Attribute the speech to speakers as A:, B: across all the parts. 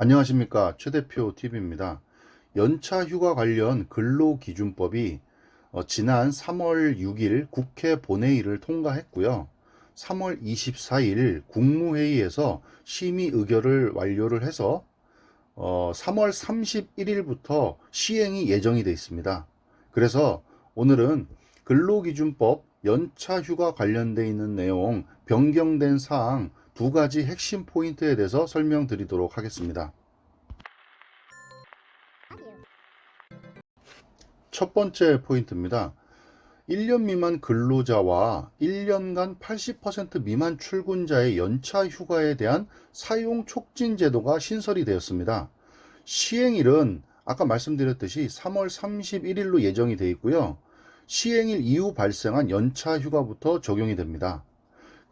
A: 안녕하십니까, 최 대표 TV입니다. 연차 휴가 관련 근로기준법이 지난 3월 6일 국회 본회의를 통과했고요. 3월 24일 국무회의에서 심의 의결을 완료를 해서 3월 31일부터 시행이 예정이 되어 있습니다. 그래서 오늘은 근로기준법 연차 휴가 관련되어 있는 내용, 변경된 사항 두 가지 핵심 포인트에 대해서 설명드리도록 하겠습니다. 첫 번째 포인트입니다. 1년 미만 근로자와 1년간 80% 미만 출근자의 연차 휴가에 대한 사용 촉진 제도가 신설이 되었습니다. 시행일은 아까 말씀드렸듯이 3월 31일로 예정이 되어 있고요. 시행일 이후 발생한 연차 휴가부터 적용이 됩니다.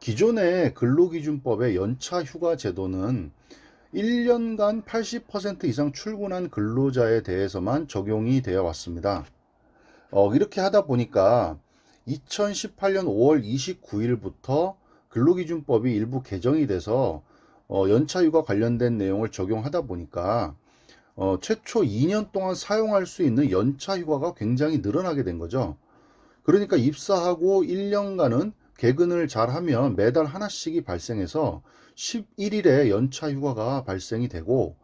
A: 기존의 근로기준법의 연차 휴가 제도는 1년간 80% 이상 출근한 근로자에 대해서만 적용이 되어 왔습니다. 이렇게 하다 보니까 2018년 5월 29일부터 근로기준법이 일부 개정이 돼서 연차휴가 관련된 내용을 적용하다 보니까 최초 2년 동안 사용할 수 있는 연차휴가가 굉장히 늘어나게 된 거죠. 그러니까 입사하고 1년간은 개근을 잘하면 매달 하나씩이 발생해서 11일의 연차 휴가가 발생이 되고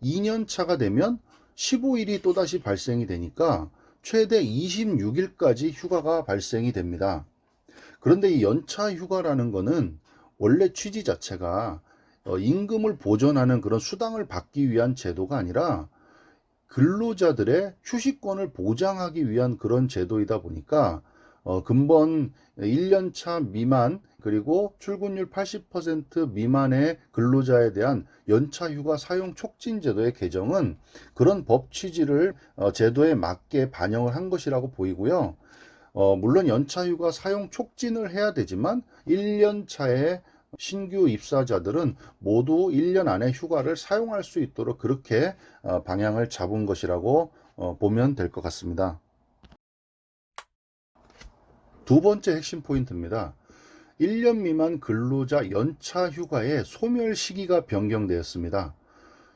A: 2년 차가 되면 15일이 또다시 발생이 되니까 최대 26일까지 휴가가 발생이 됩니다. 그런데 이 연차 휴가라는 거는 원래 취지 자체가 임금을 보전하는 그런 수당을 받기 위한 제도가 아니라 근로자들의 휴식권을 보장하기 위한 그런 제도이다 보니까 근본 1년차 미만 그리고 출근율 80% 미만의 근로자에 대한 연차휴가 사용 촉진 제도의 개정은 그런 법 취지를 제도에 맞게 반영을 한 것이라고 보이고요. 물론 연차휴가 사용 촉진을 해야 되지만 1년 차에 신규 입사자들은 모두 1년 안에 휴가를 사용할 수 있도록 그렇게 방향을 잡은 것이라고 보면 될 것 같습니다. 두 번째 핵심 포인트입니다. 1년 미만 근로자 연차 휴가의 소멸 시기가 변경되었습니다.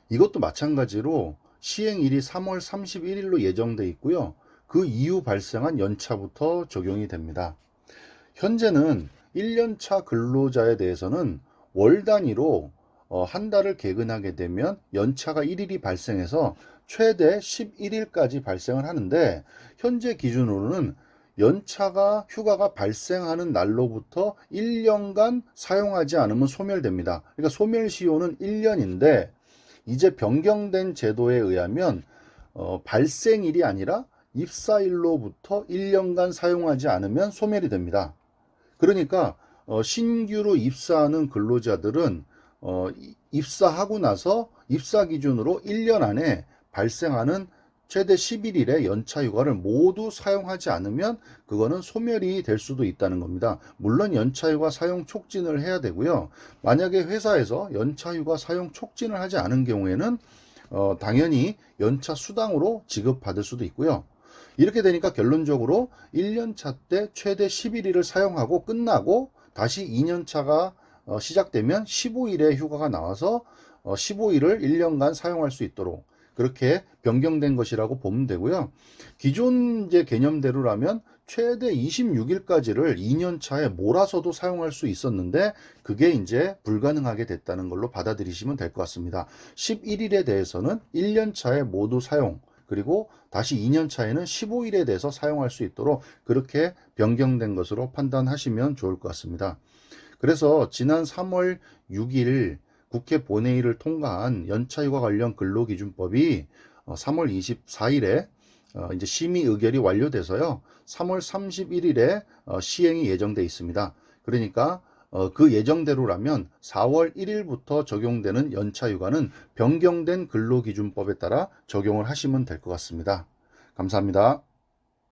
A: 이것도 마찬가지로 시행일이 3월 31일로 예정돼 있고요. 그 이후 발생한 연차부터 적용이 됩니다. 현재는 1년차 근로자에 대해서는 월 단위로 한 달을 개근하게 되면 연차가 1일이 발생해서 최대 11일까지 발생을 하는데 현재 기준으로는 연차가 휴가가 발생하는 날로부터 1년간 사용하지 않으면 소멸됩니다. 그러니까 소멸시효는 1년인데 이제 변경된 제도에 의하면 발생일이 아니라 입사일로부터 1년간 사용하지 않으면 소멸이 됩니다. 그러니까 신규로 입사하는 근로자들은 입사하고 나서 입사 기준으로 1년 안에 발생하는 최대 11일의 연차 휴가를 모두 사용하지 않으면 그거는 소멸이 될 수도 있다는 겁니다. 물론 연차 휴가 사용 촉진을 해야 되고요. 만약에 회사에서 연차 휴가 사용 촉진을 하지 않은 경우에는 당연히 연차 수당으로 지급받을 수도 있고요. 이렇게 되니까 결론적으로 1년차 때 최대 11일을 사용하고 끝나고 다시 2년차가 시작되면 15일의 휴가가 나와서 15일을 1년간 사용할 수 있도록 그렇게 변경된 것이라고 보면 되고요. 기존 이제 개념대로라면 최대 26일까지를 2년차에 몰아서도 사용할 수 있었는데 그게 이제 불가능하게 됐다는 걸로 받아들이시면 될 것 같습니다. 11일에 대해서는 1년차에 모두 사용, 그리고 다시 2년 차에는 15일에 대해서 사용할 수 있도록 그렇게 변경된 것으로 판단하시면 좋을 것 같습니다. 그래서 지난 3월 6일 국회 본회의를 통과한 연차휴가 관련 근로기준법이 3월 24일에 이제 심의 의결이 완료돼서요. 3월 31일에 시행이 예정돼 있습니다. 그러니까 그 예정대로라면 4월 1일부터 적용되는 연차휴가는 변경된 근로기준법에 따라 적용을 하시면 될 것 같습니다. 감사합니다.